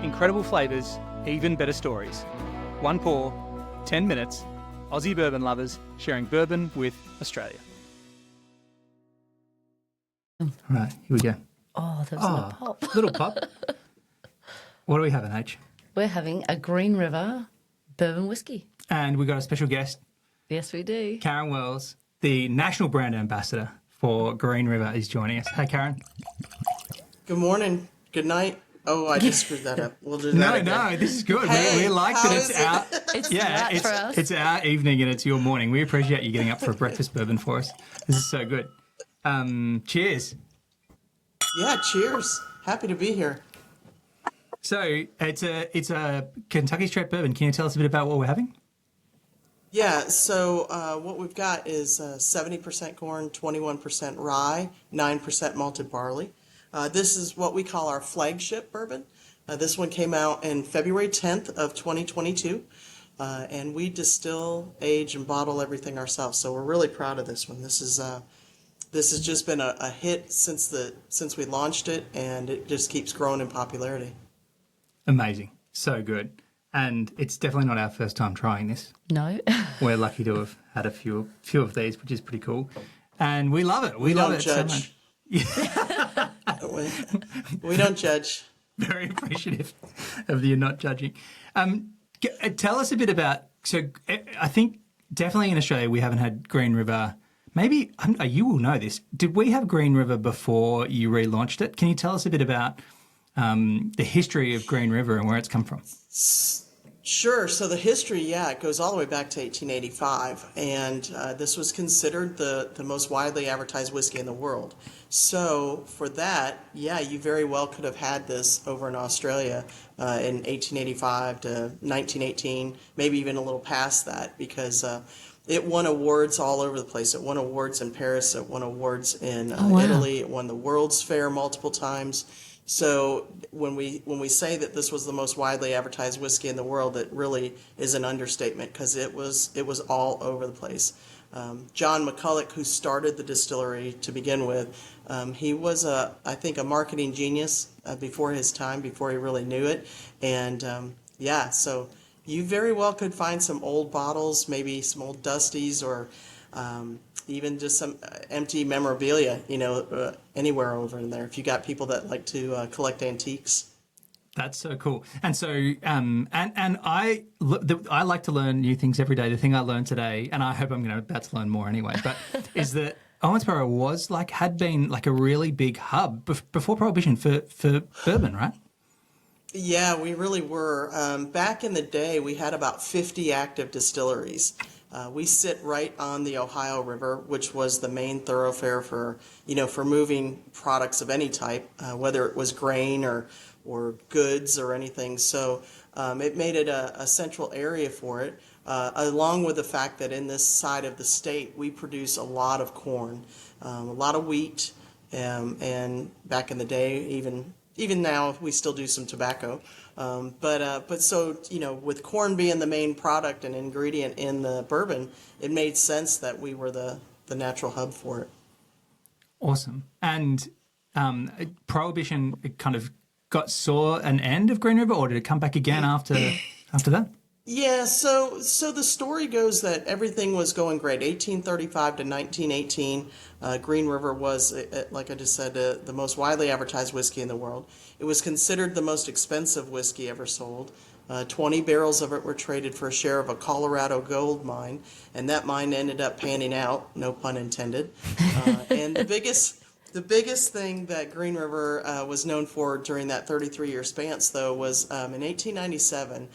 Incredible flavours, even better stories. One pour, 10 minutes. Aussie bourbon lovers sharing bourbon with Australia. All right, here we go. Oh, there was a pop. Little pop. What are we having, H? We're having a Green River Bourbon whiskey. And we got a special guest, Yes, we do. Karen Wells, the national brand ambassador for Green River, is joining us. Hey, Karen. Good morning. Good night. Oh, I just screwed that up. We'll do that again. No, this is good. Hey, we like how that it's is our It's yeah, right for us. it's our evening and it's your morning. We appreciate you getting up for a breakfast bourbon for us. This is so good. Cheers. Yeah, cheers. Happy to be here. So it's a Kentucky straight bourbon. Can you tell us a bit about what we're having? Yeah, so what we've got is 70% corn, 21% rye, 9% malted barley. This is what we call our flagship bourbon. This one came out in February 10th of 2022, and we distill, age, and bottle everything ourselves. So we're really proud of this one. This has just been a hit since we launched it, and it just keeps growing in popularity. Amazing. So good. And it's definitely not our first time trying this. No. We're lucky to have had a few of these, which is pretty cool. And we love it. We love don't it judge. so much. We don't judge. Very appreciative of you not judging. Tell us a bit about, so I think definitely in Australia we haven't had Green River. Maybe, you will know this. Did we have Green River before you relaunched it? Can you tell us a bit about the history of Green River and where it's come from? Sure. So the history, it goes all the way back to 1885, and this was considered the most widely advertised whiskey in the world. So for that, you very well could have had this over in Australia in 1885 to 1918, maybe even a little past that, because it won awards all over the place. It won awards in Paris. It won awards in Italy. It won the World's Fair multiple times. So when we say that this was the most widely advertised whiskey in the world, it really is an understatement, because it was all over the place. John McCulloch, who started the distillery to begin with, he was I think a marketing genius before his time, before he really knew it, and so you very well could find some old bottles, maybe some old dusties, or even just some empty memorabilia, anywhere over in there, if you got people that like to collect antiques. That's so cool. And so, and I like to learn new things every day. The thing I learned today, and I hope I'm about to learn more anyway, but is that Owensboro had been like a really big hub before Prohibition for bourbon, right? Yeah, we really were. Back in the day, we had about 50 active distilleries. We sit right on the Ohio River, which was the main thoroughfare for moving products of any type, whether it was grain or goods or anything. So it made it a central area for it, along with the fact that in this side of the state, we produce a lot of corn, a lot of wheat, and back in the day, even now, we still do some tobacco. But so, with corn being the main product and ingredient in the bourbon, it made sense that we were the natural hub for it. Awesome. And Prohibition kind of saw an end of Green River, or did it come back again after that? Yeah, so the story goes that everything was going great. 1835 to 1918, Green River was, like I just said, the most widely advertised whiskey in the world. It was considered the most expensive whiskey ever sold. 20 barrels of it were traded for a share of a Colorado gold mine, and that mine ended up panning out, no pun intended. And the biggest thing that Green River was known for during that 33-year span, though, was in 1897,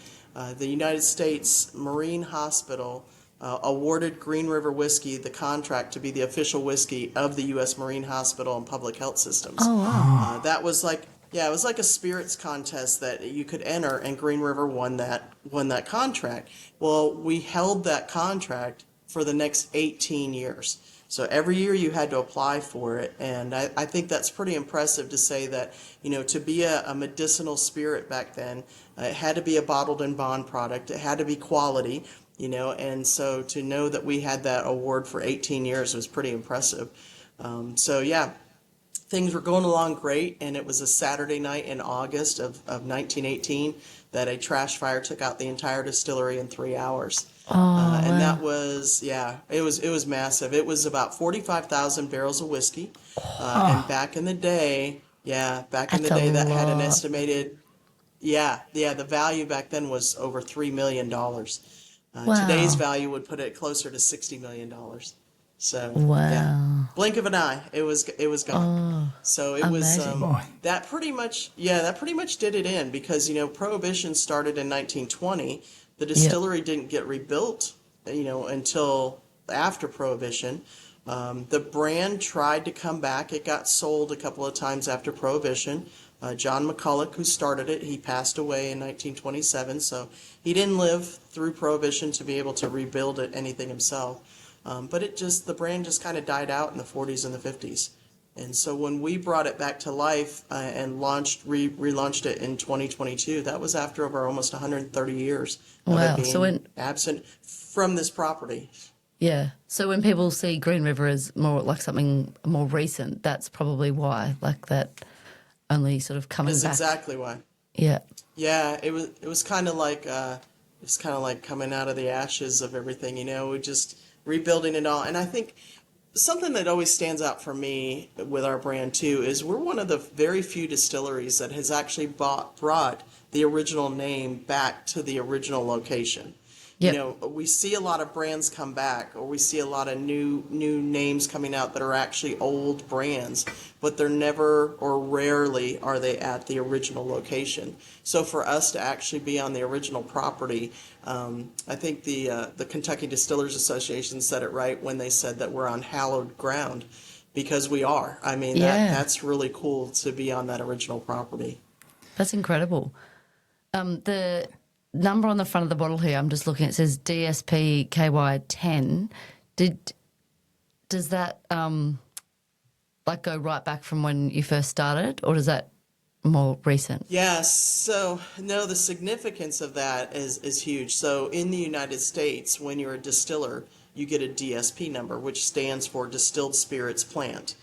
the United States Marine Hospital awarded Green River Whiskey the contract to be the official whiskey of the U.S. Marine Hospital and Public Health Systems. Oh, wow. That was like, it was like a spirits contest that you could enter, and Green River won that contract. Well, we held that contract for the next 18 years. So every year you had to apply for it, and I think that's pretty impressive to say that, to be a medicinal spirit back then, it had to be a bottled and bond product. It had to be quality, and so to know that we had that award for 18 years was pretty impressive. things were going along great, and it was a Saturday night in August of 1918 that a trash fire took out the entire distillery in 3 hours. And that was, it was massive. It was about 45,000 barrels of whiskey. And back in the day, That's a that had an lot. estimated, the value back then was over $3 million. Wow. Today's value would put it closer to $60 million. So, Wow. blink of an eye, it was gone. So it was amazing. that pretty much did it in, because Prohibition started in 1920. The distillery didn't get rebuilt until after Prohibition. The brand tried to come back. It got sold a couple of times after Prohibition. John McCulloch, who started it, he passed away in 1927, so he didn't live through Prohibition to be able to rebuild it anything himself. But the brand just kind of died out in the 40s and the 50s. And so when we brought it back to life and relaunched it in 2022, that was after over almost 130 years of Wow. it being So absent from this property. Yeah. So when people see Green River as more like something more recent, that's probably why, like that only sort of coming That's back. exactly why. Yeah. Yeah, it was kind of like coming out of the ashes of everything, we just rebuilding it all. And I think something that always stands out for me with our brand too is we're one of the very few distilleries that has actually brought the original name back to the original location. Yep. We see a lot of brands come back, or we see a lot of new names coming out that are actually old brands, but they're never, or rarely are they at the original location. So for us to actually be on the original property, I think the Kentucky Distillers Association said it right when they said that we're on hallowed ground, because we are. I mean, that's really cool to be on that original property. That's incredible. The number on the front of the bottle here, I'm just looking, it says DSP KY10. Does that like go right back from when you first started, or does that more recent? Yes. So, no, the significance of that is huge. So in the United States, when you're a distiller, you get a DSP number, which stands for Distilled Spirits Plant.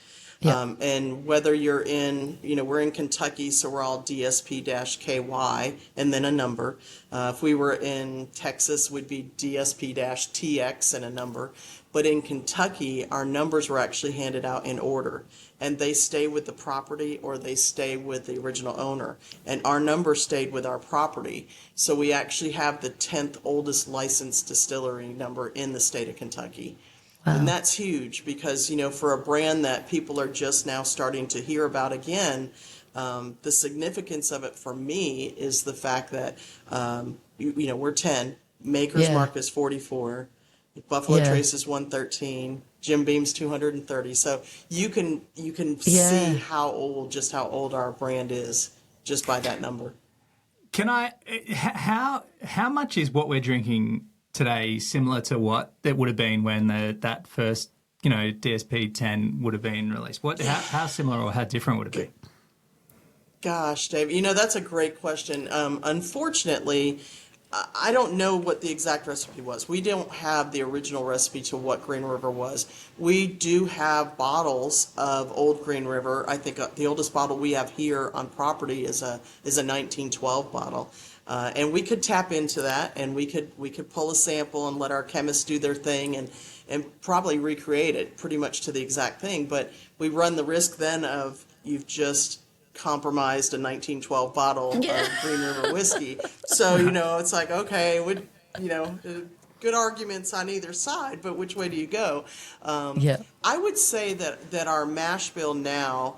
Yeah. And whether you're in, we're in Kentucky, so we're all DSP-KY and then a number. If we were in Texas, we'd be DSP-TX and a number. But in Kentucky, our numbers were actually handed out in order, and they stay with the property or they stay with the original owner. And our number stayed with our property. So we actually have the 10th oldest licensed distillery number in the state of Kentucky. Wow. And that's huge because, for a brand that people are just now starting to hear about again, the significance of it for me is the fact that, we're 10, Maker's Mark is 44, Buffalo Trace is 113, Jim Beam's 230. So you can see how old our brand is just by that number. How much is what we're drinking today similar to what it would have been when that first, DSP 10 would have been released? How similar or how different would it be? Gosh, Dave, that's a great question. Unfortunately, I don't know what the exact recipe was. We don't have the original recipe to what Green River was. We do have bottles of old Green River. I think the oldest bottle we have here on property is a 1912 bottle. And we could tap into that, and we could pull a sample and let our chemists do their thing and probably recreate it pretty much to the exact thing. But we run the risk then of you've just compromised a 1912 bottle of Green River whiskey. So, it's like, okay, good arguments on either side, but which way do you go? I would say that our mash bill now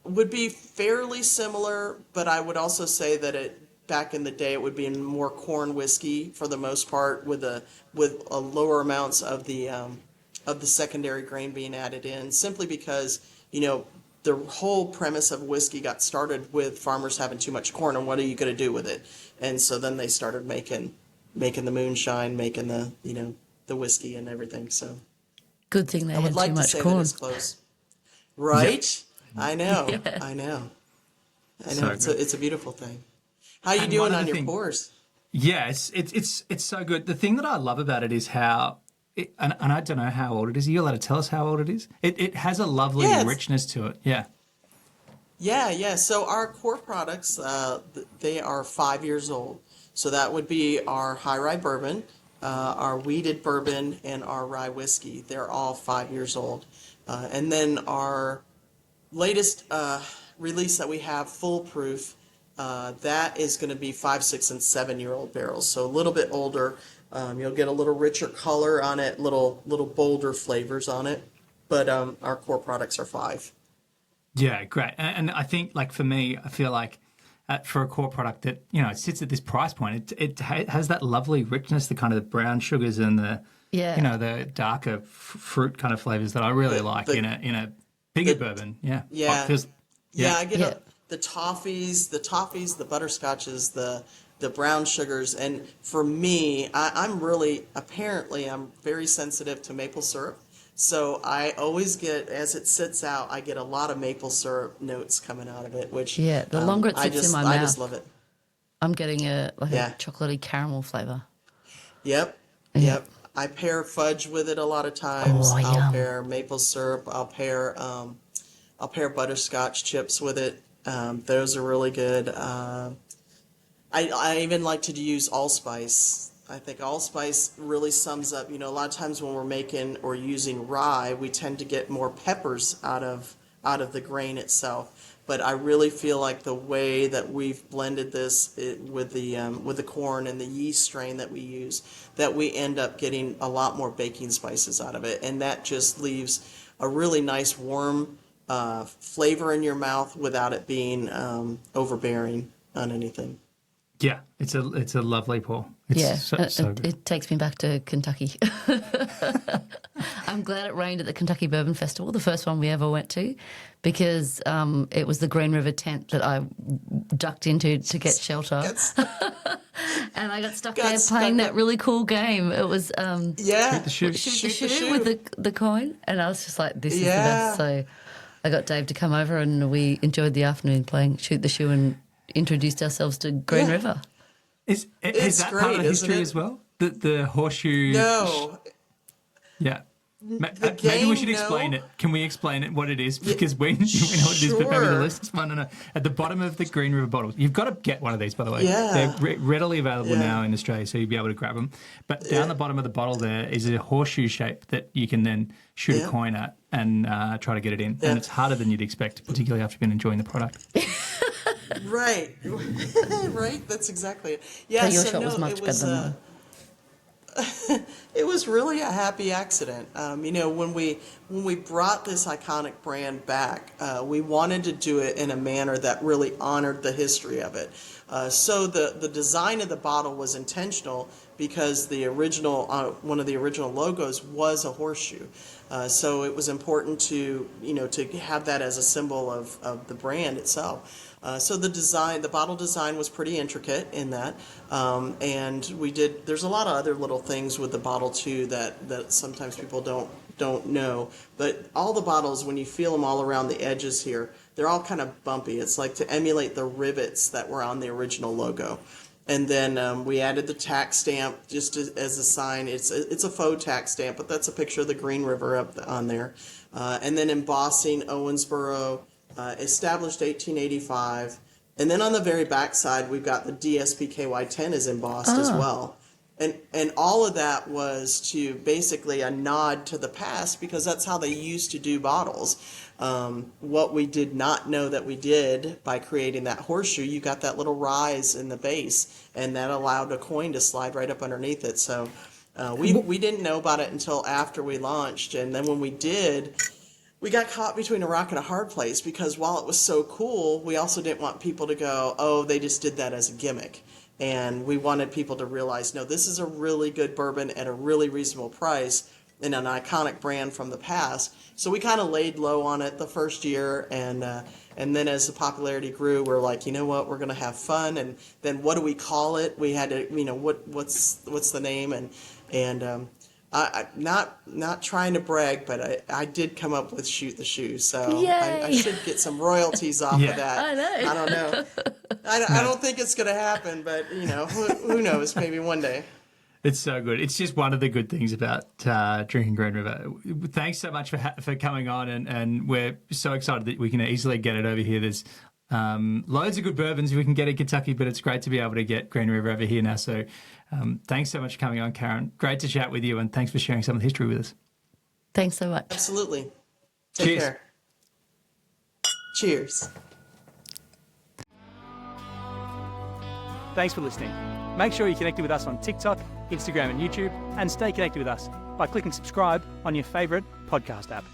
would be fairly similar, but I would also say that back in the day, it would be more corn whiskey for the most part, with a lower amounts of the secondary grain being added in, simply because the whole premise of whiskey got started with farmers having too much corn, and what are you going to do with it? And so then they started making the moonshine, making the whiskey and everything. So good thing they I would had like too to much say corn. that it's close, right? Yeah. I know. Yeah. I know. So It's a beautiful thing. How you doing on your pours? Yeah, it's so good. The thing that I love about it is how and I don't know how old it is. Are you allowed to tell us how old it is? It has a lovely Yeah, richness to it. Yeah. yeah. So our core products, they are 5 years old. So that would be our high rye bourbon, our wheated bourbon, and our rye whiskey. They're all 5 years old. And then our latest release that we have, Foolproof, that is going to be 5, 6, and 7-year-old barrels. So a little bit older. You'll get a little richer color on it, little bolder flavors on it. But our core products are 5. Yeah, great. And I think, like, for me, I feel like for a core product that, you know, it sits at this price point, it has that lovely richness, the kind of the brown sugars and the, you know, the darker fruit kind of flavors that I really like in a bigger bourbon. Yeah. Yeah. I get Yeah. the toffees, the butterscotches, the brown sugars. And for me, I'm very sensitive to maple syrup. So I always get, as it sits out, I get a lot of maple syrup notes coming out of it, which the longer it sits in my mouth, I just love it. I'm getting a chocolatey caramel flavour. Yep. Yeah. Yep. I pair fudge with it a lot of times. Oh, I'll yum. pair maple syrup. I'll pair butterscotch chips with it. Those are really good. I even like to use allspice. I think allspice really sums up, a lot of times when we're making or using rye, we tend to get more peppers out of the grain itself. But I really feel like the way that we've blended this with the corn and the yeast strain that we use, that we end up getting a lot more baking spices out of it, and that just leaves a really nice warm flavor in your mouth without it being overbearing on anything. Yeah, it's a lovely pour. It's so good. It takes me back to Kentucky. I'm glad it rained at the Kentucky Bourbon Festival, the first one we ever went to, because it was the Green River tent that I ducked into to get shelter. And I got stuck there playing that really cool game. It was Shoot the shoe. shoot the shoe with the coin, and I was just like, this is the best. So I got Dave to come over, and we enjoyed the afternoon playing shoot the shoe and introduced ourselves to Green River. Is that great, part of the history isn't it? as well? The horseshoe. No. Yeah. Maybe we game, should explain no. it. Can we explain it what it is? Because we know what it is, but maybe the listeners want to know. At the bottom of the Green River bottles, you've got to get one of these, by the way. Yeah. They're readily available now in Australia, so you'll be able to grab them. But down the bottom of the bottle there is a horseshoe shape that you can then shoot a coin at and try to get it in. And it's harder than you'd expect, particularly after you've been enjoying the product. Right. Right. That's exactly it. Yeah. But your so shot no, was much it better was. than mine. It was really a happy accident. When we brought this iconic brand back, we wanted to do it in a manner that really honored the history of it. So the design of the bottle was intentional because the original one of the original logos was a horseshoe. So it was important to have that as a symbol of the brand itself. So the bottle design was pretty intricate in that, and there's a lot of other little things with the bottle too that sometimes people don't know, but all the bottles, when you feel them all around the edges here, they're all kind of bumpy. It's like to emulate the rivets that were on the original logo. And then we added the tack stamp just as a sign. It's a faux tack stamp, but that's a picture of the Green River up on there. And then embossing Owensboro, established 1885. And then on the very back side, we've got the DSPKY10 is embossed as well. And all of that was to basically a nod to the past, because that's how they used to do bottles. What we did not know that we did by creating that horseshoe, you got that little rise in the base, and that allowed a coin to slide right up underneath it. So we didn't know about it until after we launched. And then when we did, we got caught between a rock and a hard place, because while it was so cool, we also didn't want people to go, oh, they just did that as a gimmick. And we wanted people to realize, no, this is a really good bourbon at a really reasonable price and an iconic brand from the past. So we kind of laid low on it the first year, and then as the popularity grew, we're like, you know what, we're going to have fun, and then what do we call it? We had to, what's the name, and I not trying to brag, but I did come up with Shoot the Shoe, so I should get some royalties off of that. I know. I don't know. I don't think it's going to happen, but who knows? Maybe one day. It's so good. It's just one of the good things about drinking Green River. Thanks so much for coming on, and we're so excited that we can easily get it over here. There's loads of good bourbons we can get in Kentucky, but it's great to be able to get Green River over here now. So thanks so much for coming on, Karen. Great to chat with you, and thanks for sharing some of the history with us. Thanks so much. Absolutely. Take Cheers. care. Cheers. Thanks for listening. Make sure you're connected with us on TikTok, Instagram and YouTube, and stay connected with us by clicking subscribe on your favourite podcast app.